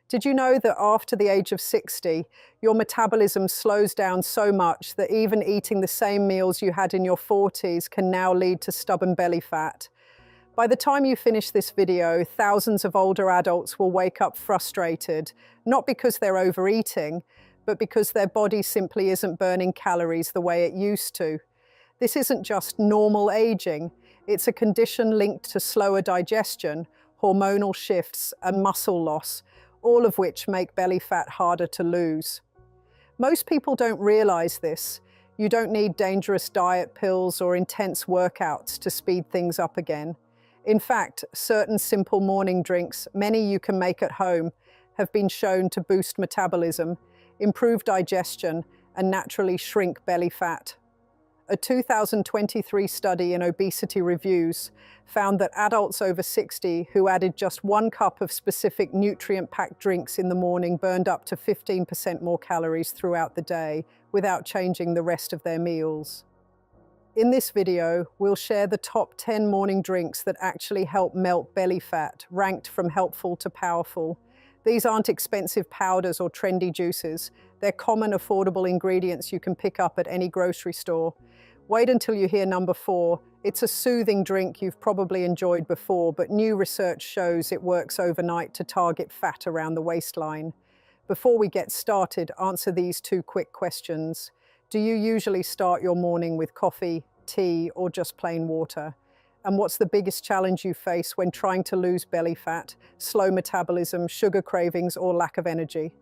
Did you know that after the age of 60, your metabolism slows down so much that even eating the same meals you had in your 40s can now lead to stubborn belly fat? By the time you finish this video, thousands of older adults will wake up frustrated, not because they're overeating, but because their body simply isn't burning calories the way it used to. This isn't just normal aging, it's a condition linked to slower digestion, hormonal shifts, and muscle loss, all of which make belly fat harder to lose. Most people don't realize this. You don't need dangerous diet pills or intense workouts to speed things up again. In fact, certain simple morning drinks, many you can make at home, have been shown to boost metabolism, improve digestion, and naturally shrink belly fat. A 2023 study in Obesity Reviews found that adults over 60 who added just 1 cup of specific nutrient-packed drinks in the morning burned up to 15% more calories throughout the day without changing the rest of their meals. In this video, we'll share the top 10 morning drinks that actually help melt belly fat, ranked from helpful to powerful. These aren't expensive powders or trendy juices. They're common, affordable ingredients you can pick up at any grocery store. Wait until you hear number 4. It's a soothing drink you've probably enjoyed before, but new research shows it works overnight to target fat around the waistline. Before we get started, answer these 2 quick questions. Do you usually start your morning with coffee, tea, or just plain water? And what's the biggest challenge you face when trying to lose belly fat, slow metabolism, sugar cravings, or lack of energy?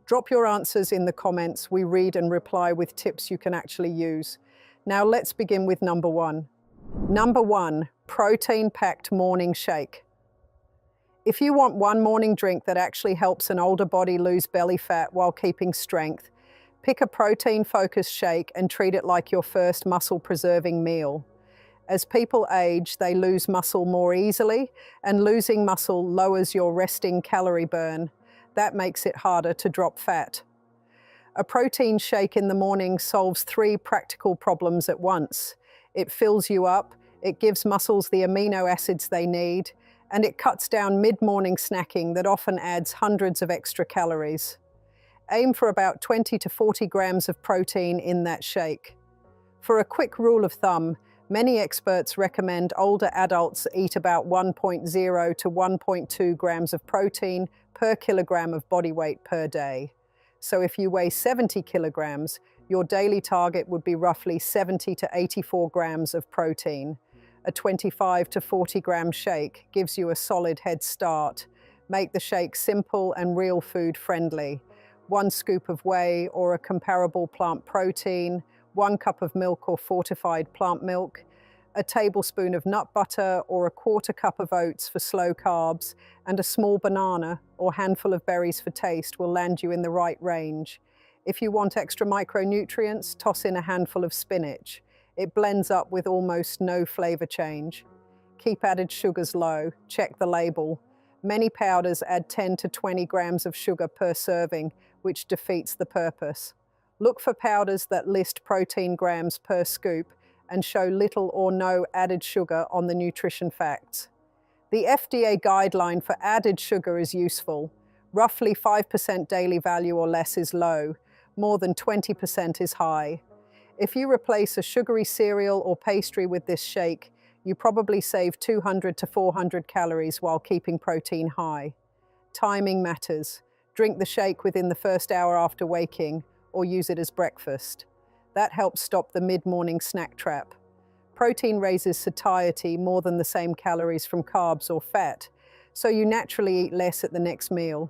Drop your answers in the comments. We read and reply with tips you can actually use. Now let's begin with number 1. Number 1, protein-packed morning shake. If you want one morning drink that actually helps an older body lose belly fat while keeping strength, pick a protein-focused shake and treat it like your first muscle-preserving meal. As people age, they lose muscle more easily, and losing muscle lowers your resting calorie burn. That makes it harder to drop fat. A protein shake in the morning solves 3 practical problems at once. It fills you up, it gives muscles the amino acids they need, and it cuts down mid-morning snacking that often adds hundreds of extra calories. Aim for about 20 to 40 grams of protein in that shake. For a quick rule of thumb, many experts recommend older adults eat about 1.0 to 1.2 grams of protein per kilogram of body weight per day. So if you weigh 70 kilograms, your daily target would be roughly 70 to 84 grams of protein. A 25 to 40 gram shake gives you a solid head start. Make the shake simple and real food friendly. 1 scoop of whey or a comparable plant protein, 1 cup of milk or fortified plant milk, a tablespoon of nut butter or a 1/4 cup of oats for slow carbs, and a small banana or handful of berries for taste will land you in the right range. If you want extra micronutrients, toss in a handful of spinach. It blends up with almost no flavor change. Keep added sugars low. Check the label. Many powders add 10 to 20 grams of sugar per serving, which defeats the purpose. Look for powders that list protein grams per scoop and show little or no added sugar on the nutrition facts. The FDA guideline for added sugar is useful. Roughly 5% daily value or less is low. More than 20% is high. If you replace a sugary cereal or pastry with this shake, you probably save 200 to 400 calories while keeping protein high. Timing matters. Drink the shake within the first hour after waking, or use it as breakfast. That helps stop the mid-morning snack trap. Protein raises satiety more than the same calories from carbs or fat, so you naturally eat less at the next meal.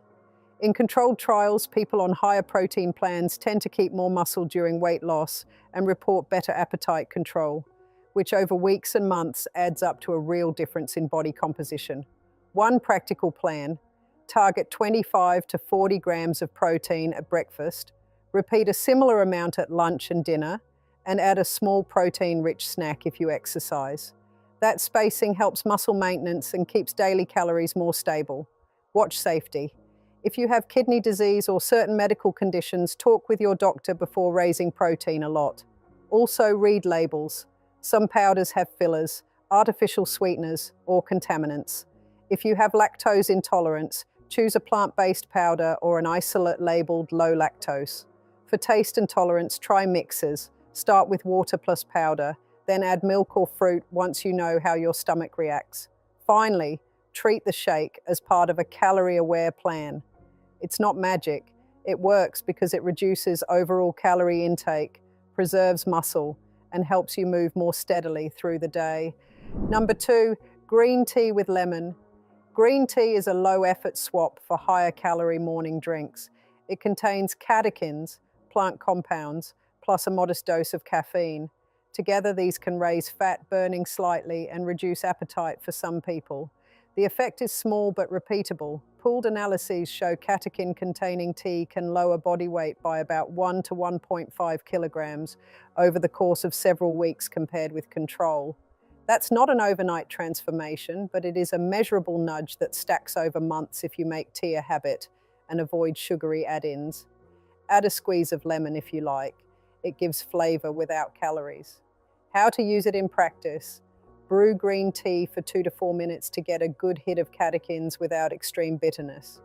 In controlled trials, people on higher protein plans tend to keep more muscle during weight loss and report better appetite control, which over weeks and months adds up to a real difference in body composition. One practical plan: target 25 to 40 grams of protein at breakfast, repeat a similar amount at lunch and dinner, and add a small protein-rich snack if you exercise. That spacing helps muscle maintenance and keeps daily calories more stable. Watch safety. If you have kidney disease or certain medical conditions, talk with your doctor before raising protein a lot. Also, read labels. Some powders have fillers, artificial sweeteners, or contaminants. If you have lactose intolerance, Choose a plant-based powder or an isolate labeled low lactose. For taste and tolerance, try mixers. Start with water plus powder, then add milk or fruit once you know how your stomach reacts. Finally, treat the shake as part of a calorie-aware plan. It's not magic. It works because it reduces overall calorie intake, preserves muscle, and helps you move more steadily through the day. Number 2, green tea with lemon. Green tea is a low-effort swap for higher-calorie morning drinks. It contains catechins, plant compounds, plus a modest dose of caffeine. Together, these can raise fat burning slightly and reduce appetite for some people. The effect is small but repeatable. Pooled analyses show catechin-containing tea can lower body weight by about 1 to 1.5 kilograms over the course of several weeks compared with control. That's not an overnight transformation, but it is a measurable nudge that stacks over months if you make tea a habit and avoid sugary add-ins. Add a squeeze of lemon if you like. It gives flavor without calories. How to use it in practice. Brew green tea for 2 to 4 minutes to get a good hit of catechins without extreme bitterness.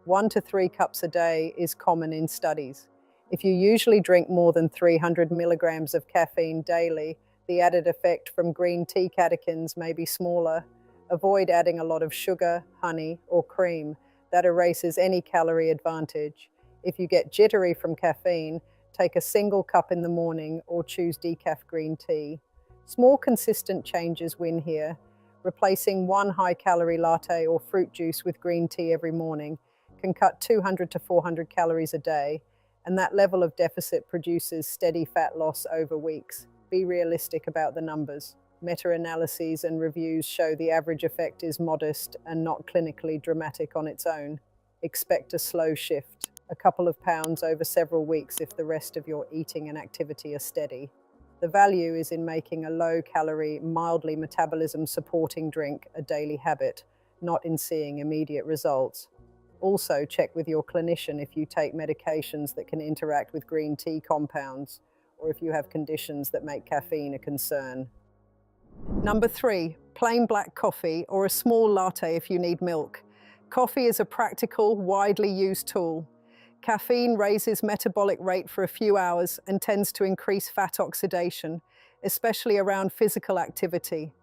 1 to 3 cups a day is common in studies. If you usually drink more than 300 milligrams of caffeine daily, the added effect from green tea catechins may be smaller. Avoid adding a lot of sugar, honey, or cream. That erases any calorie advantage. If you get jittery from caffeine, take a single cup in the morning or choose decaf green tea. Small consistent changes win here. Replacing one high-calorie latte or fruit juice with green tea every morning can cut 200 to 400 calories a day, and that level of deficit produces steady fat loss over weeks. Be realistic about the numbers. Meta-analyses and reviews show the average effect is modest and not clinically dramatic on its own. Expect a slow shift, a couple of pounds over several weeks if the rest of your eating and activity are steady. The value is in making a low-calorie, mildly metabolism-supporting drink a daily habit, not in seeing immediate results. Also, check with your clinician if you take medications that can interact with green tea compounds, or if you have conditions that make caffeine a concern. Number 3, plain black coffee or a small latte if you need milk. Coffee is a practical, widely used tool. Caffeine raises metabolic rate for a few hours and tends to increase fat oxidation, especially around physical activity.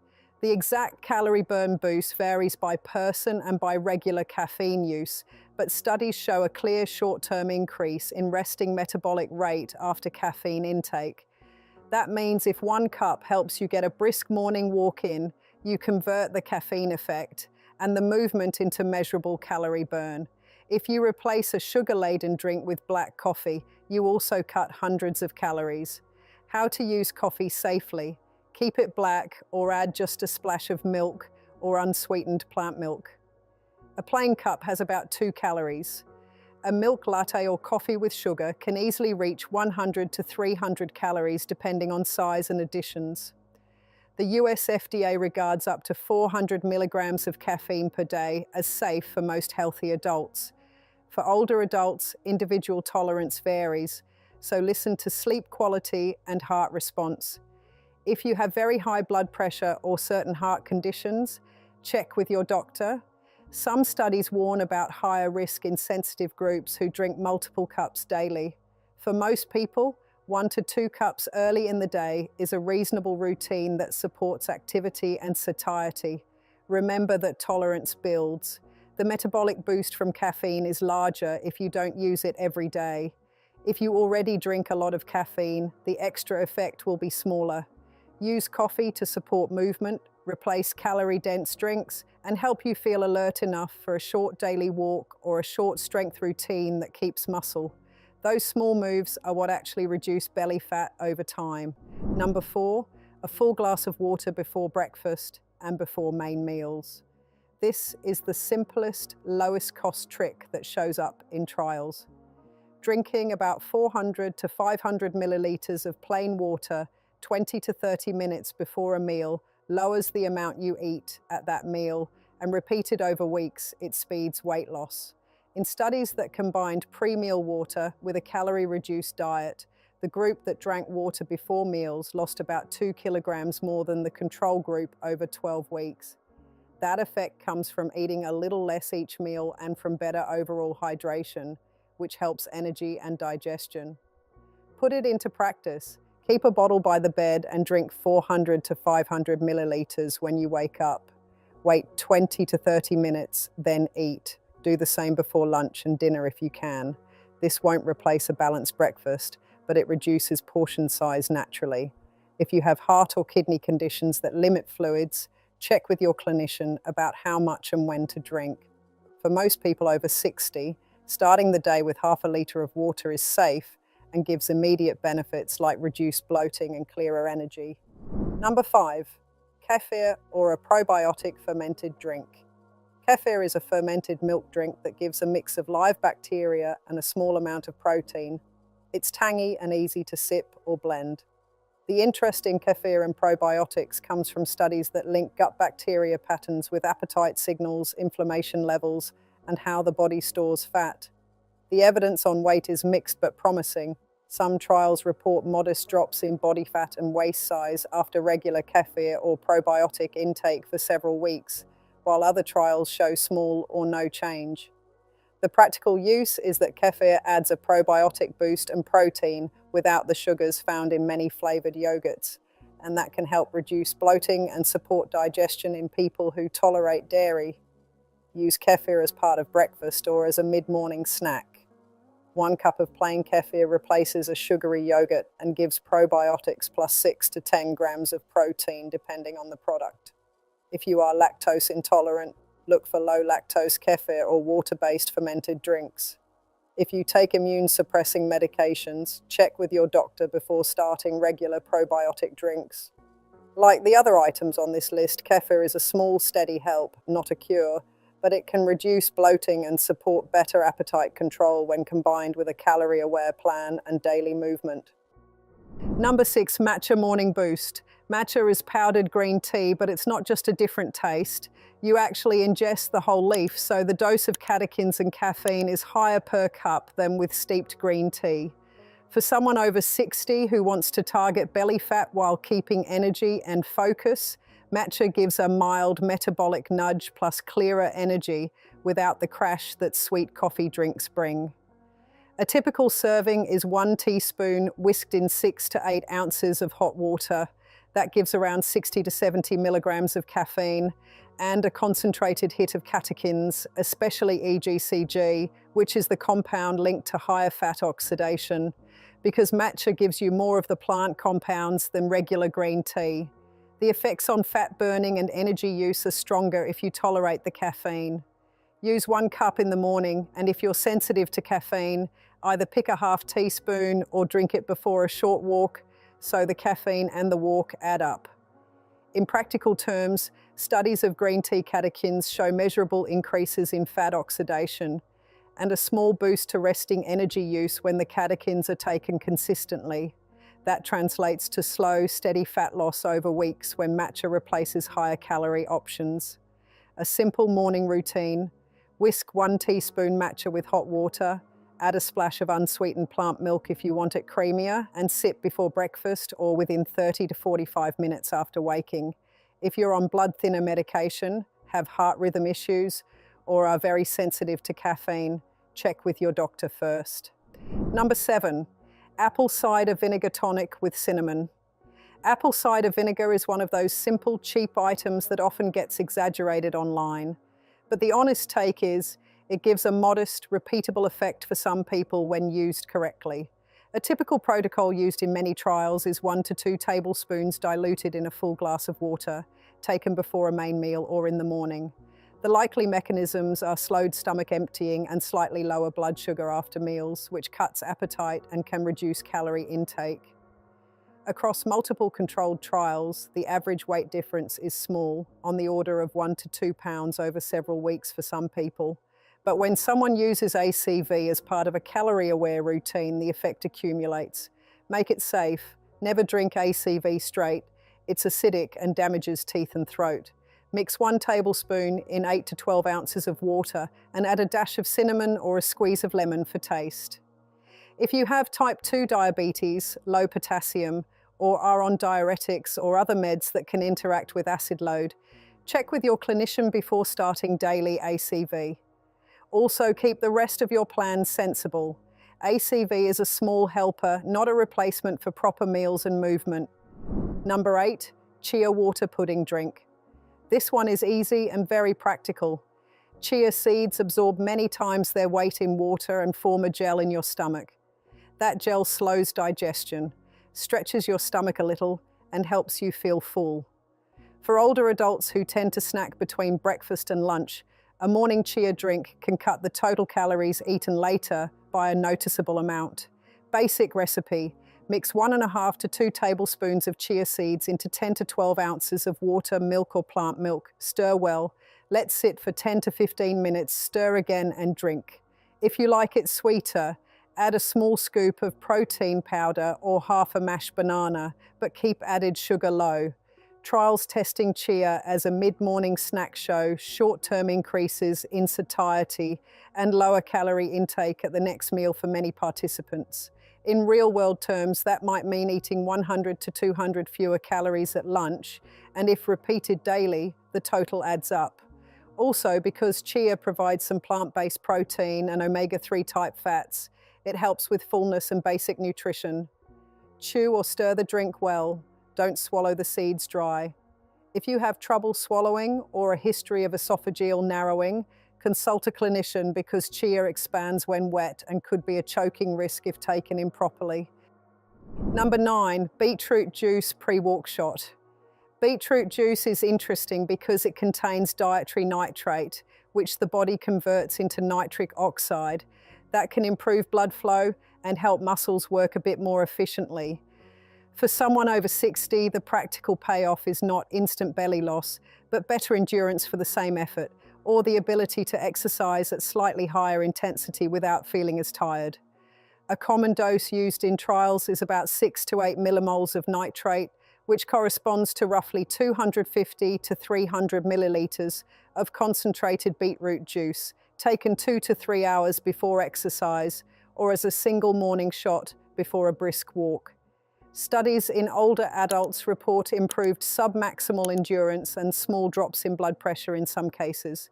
The exact calorie burn boost varies by person and by regular caffeine use, but studies show a clear short-term increase in resting metabolic rate after caffeine intake. That means if 1 cup helps you get a brisk morning walk in, you convert the caffeine effect and the movement into measurable calorie burn. If you replace a sugar-laden drink with black coffee, you also cut hundreds of calories. How to use coffee safely. Keep it black or add just a splash of milk or unsweetened plant milk. A plain cup has about 2 calories. A milk latte or coffee with sugar can easily reach 100 to 300 calories depending on size and additions. The US FDA regards up to 400 milligrams of caffeine per day as safe for most healthy adults. For older adults, individual tolerance varies, so listen to sleep quality and heart response. If you have very high blood pressure or certain heart conditions, check with your doctor. Some studies warn about higher risk in sensitive groups who drink multiple cups daily. For most people, 1 to 2 cups early in the day is a reasonable routine that supports activity and satiety. Remember that tolerance builds. The metabolic boost from caffeine is larger if you don't use it every day. If you already drink a lot of caffeine, the extra effect will be smaller. Use coffee to support movement, replace calorie-dense drinks, and help you feel alert enough for a short daily walk or a short strength routine that keeps muscle. Those small moves are what actually reduce belly fat over time. Number 4, a full glass of water before breakfast and before main meals. This is the simplest, lowest cost trick that shows up in trials. Drinking about 400 to 500 milliliters of plain water 20 to 30 minutes before a meal lowers the amount you eat at that meal, and repeated over weeks, it speeds weight loss. In studies that combined pre-meal water with a calorie-reduced diet, the group that drank water before meals lost about 2 kilograms more than the control group over 12 weeks. That effect comes from eating a little less each meal and from better overall hydration, which helps energy and digestion. Put it into practice. Keep a bottle by the bed and drink 400 to 500 milliliters when you wake up. Wait 20 to 30 minutes, then eat. Do the same before lunch and dinner if you can. This won't replace a balanced breakfast, but it reduces portion size naturally. If you have heart or kidney conditions that limit fluids, check with your clinician about how much and when to drink. For most people over 60, starting the day with half a litre of water is safe and gives immediate benefits like reduced bloating and clearer energy. Number 5, kefir or a probiotic fermented drink. Kefir is a fermented milk drink that gives a mix of live bacteria and a small amount of protein. It's tangy and easy to sip or blend. The interest in kefir and probiotics comes from studies that link gut bacteria patterns with appetite signals, inflammation levels, and how the body stores fat. The evidence on weight is mixed but promising. Some trials report modest drops in body fat and waist size after regular kefir or probiotic intake for several weeks, while other trials show small or no change. The practical use is that kefir adds a probiotic boost and protein without the sugars found in many flavored yogurts, and that can help reduce bloating and support digestion in people who tolerate dairy. Use kefir as part of breakfast or as a mid-morning snack. 1 cup of plain kefir replaces a sugary yogurt and gives probiotics plus 6 to 10 grams of protein depending on the product. If you are lactose intolerant, look for low-lactose kefir or water-based fermented drinks. If you take immune-suppressing medications, check with your doctor before starting regular probiotic drinks. Like the other items on this list, kefir is a small, steady help, not a cure, but it can reduce bloating and support better appetite control when combined with a calorie-aware plan and daily movement. Number 6, matcha morning boost. Matcha is powdered green tea, but it's not just a different taste. You actually ingest the whole leaf, so the dose of catechins and caffeine is higher per cup than with steeped green tea. For someone over 60 who wants to target belly fat while keeping energy and focus, matcha gives a mild metabolic nudge plus clearer energy without the crash that sweet coffee drinks bring. A typical serving is 1 teaspoon whisked in 6 to 8 ounces of hot water. That gives around 60 to 70 milligrams of caffeine and a concentrated hit of catechins, especially EGCG, which is the compound linked to higher fat oxidation, because matcha gives you more of the plant compounds than regular green tea. The effects on fat burning and energy use are stronger if you tolerate the caffeine. Use 1 cup in the morning, and if you're sensitive to caffeine, either pick a half teaspoon or drink it before a short walk, so the caffeine and the walk add up. In practical terms, studies of green tea catechins show measurable increases in fat oxidation and a small boost to resting energy use when the catechins are taken consistently. That translates to slow, steady fat loss over weeks when matcha replaces higher calorie options. A simple morning routine: whisk 1 teaspoon matcha with hot water, add a splash of unsweetened plant milk if you want it creamier, and sip before breakfast or within 30 to 45 minutes after waking. If you're on blood thinner medication, have heart rhythm issues, or are very sensitive to caffeine, check with your doctor first. Number 7, apple cider vinegar tonic with cinnamon. Apple cider vinegar is one of those simple, cheap items that often gets exaggerated online. But the honest take is, it gives a modest, repeatable effect for some people when used correctly. A typical protocol used in many trials is 1 to 2 tablespoons diluted in a full glass of water, taken before a main meal or in the morning. The likely mechanisms are slowed stomach emptying and slightly lower blood sugar after meals, which cuts appetite and can reduce calorie intake. Across multiple controlled trials, the average weight difference is small, on the order of 1 to 2 pounds over several weeks for some people. But when someone uses ACV as part of a calorie-aware routine, the effect accumulates. Make it safe. Never drink ACV straight. It's acidic and damages teeth and throat. Mix 1 tablespoon in 8 to 12 ounces of water and add a dash of cinnamon or a squeeze of lemon for taste. If you have type 2 diabetes, low potassium, or are on diuretics or other meds that can interact with acid load, Check with your clinician before starting daily ACV. Also, keep the rest of your plan sensible. ACV is a small helper, not a replacement for proper meals and movement. Number 8, chia water pudding drink. This one is easy and very practical. Chia seeds absorb many times their weight in water and form a gel in your stomach. That gel slows digestion, stretches your stomach a little, and helps you feel full. For older adults who tend to snack between breakfast and lunch, a morning chia drink can cut the total calories eaten later by a noticeable amount. Basic recipe: mix 1.5 to 2 tablespoons of chia seeds into 10 to 12 ounces of water, milk or plant milk. Stir well. Let sit for 10 to 15 minutes. Stir again and drink. If you like it sweeter, add a small scoop of protein powder or half a mashed banana, but keep added sugar low. Trials testing chia as a mid-morning snack show short-term increases in satiety and lower calorie intake at the next meal for many participants. In real-world terms, that might mean eating 100 to 200 fewer calories at lunch, and if repeated daily, the total adds up. Also, because chia provides some plant-based protein and omega-3 type fats, it helps with fullness and basic nutrition. Chew or stir the drink well. Don't swallow the seeds dry. If you have trouble swallowing or a history of esophageal narrowing, consult a clinician because chia expands when wet and could be a choking risk if taken improperly. Number 9, beetroot juice pre-walk shot. Beetroot juice is interesting because it contains dietary nitrate, which the body converts into nitric oxide. That can improve blood flow and help muscles work a bit more efficiently. For someone over 60, the practical payoff is not instant belly loss, but better endurance for the same effort, or the ability to exercise at slightly higher intensity without feeling as tired. A common dose used in trials is about 6 to 8 millimoles of nitrate, which corresponds to roughly 250 to 300 milliliters of concentrated beetroot juice, taken 2 to 3 hours before exercise, or as a single morning shot before a brisk walk. Studies in older adults report improved submaximal endurance and small drops in blood pressure in some cases.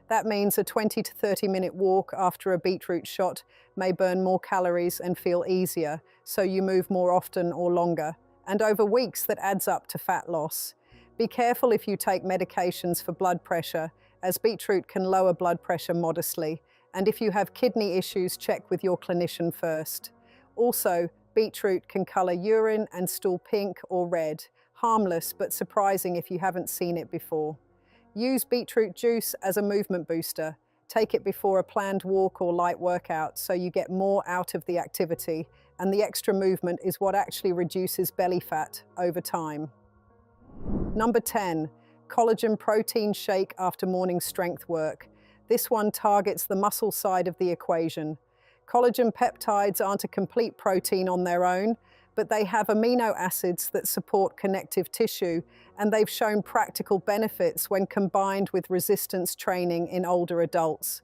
That means a 20 to 30-minute walk after a beetroot shot may burn more calories and feel easier, so you move more often or longer. And over weeks, that adds up to fat loss. Be careful if you take medications for blood pressure, as beetroot can lower blood pressure modestly. And if you have kidney issues, check with your clinician first. Also, beetroot can color urine and stool pink or red. Harmless, but surprising if you haven't seen it before. Use beetroot juice as a movement booster. Take it before a planned walk or light workout so you get more out of the activity, and the extra movement is what actually reduces belly fat over time. Number 10, collagen protein shake after morning strength work. This one targets the muscle side of the equation. Collagen peptides aren't a complete protein on their own, but they have amino acids that support connective tissue, and they've shown practical benefits when combined with resistance training in older adults.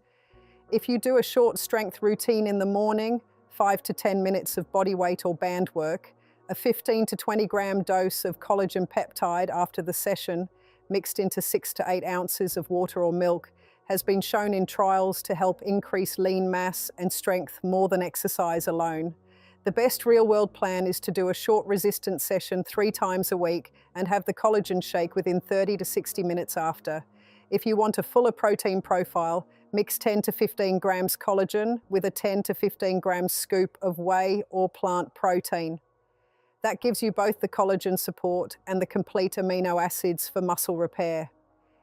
If you do a short strength routine in the morning, 5 to 10 minutes of body weight or band work, a 15 to 20 gram dose of collagen peptide after the session, mixed into 6 to 8 ounces of water or milk, has been shown in trials to help increase lean mass and strength more than exercise alone. The best real-world plan is to do a short resistance session 3 times a week and have the collagen shake within 30 to 60 minutes after. If you want a fuller protein profile, mix 10 to 15 grams collagen with a 10 to 15 grams scoop of whey or plant protein. That gives you both the collagen support and the complete amino acids for muscle repair.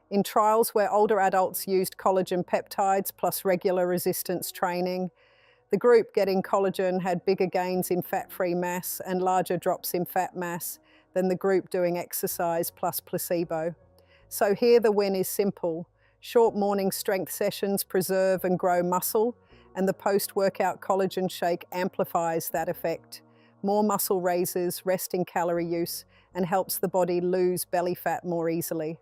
In trials where older adults used collagen peptides plus regular resistance training, the group getting collagen had bigger gains in fat-free mass and larger drops in fat mass than the group doing exercise plus placebo. So here the win is simple. Short morning strength sessions preserve and grow muscle, and the post-workout collagen shake amplifies that effect. More muscle raises resting calorie use and helps the body lose belly fat more easily.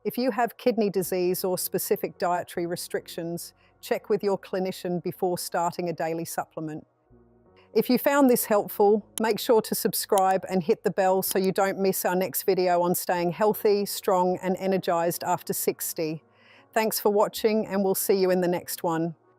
If you have kidney disease or specific dietary restrictions, check with your clinician before starting a daily supplement. If you found this helpful, make sure to subscribe and hit the bell so you don't miss our next video on staying healthy, strong and energized after 60. Thanks for watching, and we'll see you in the next one.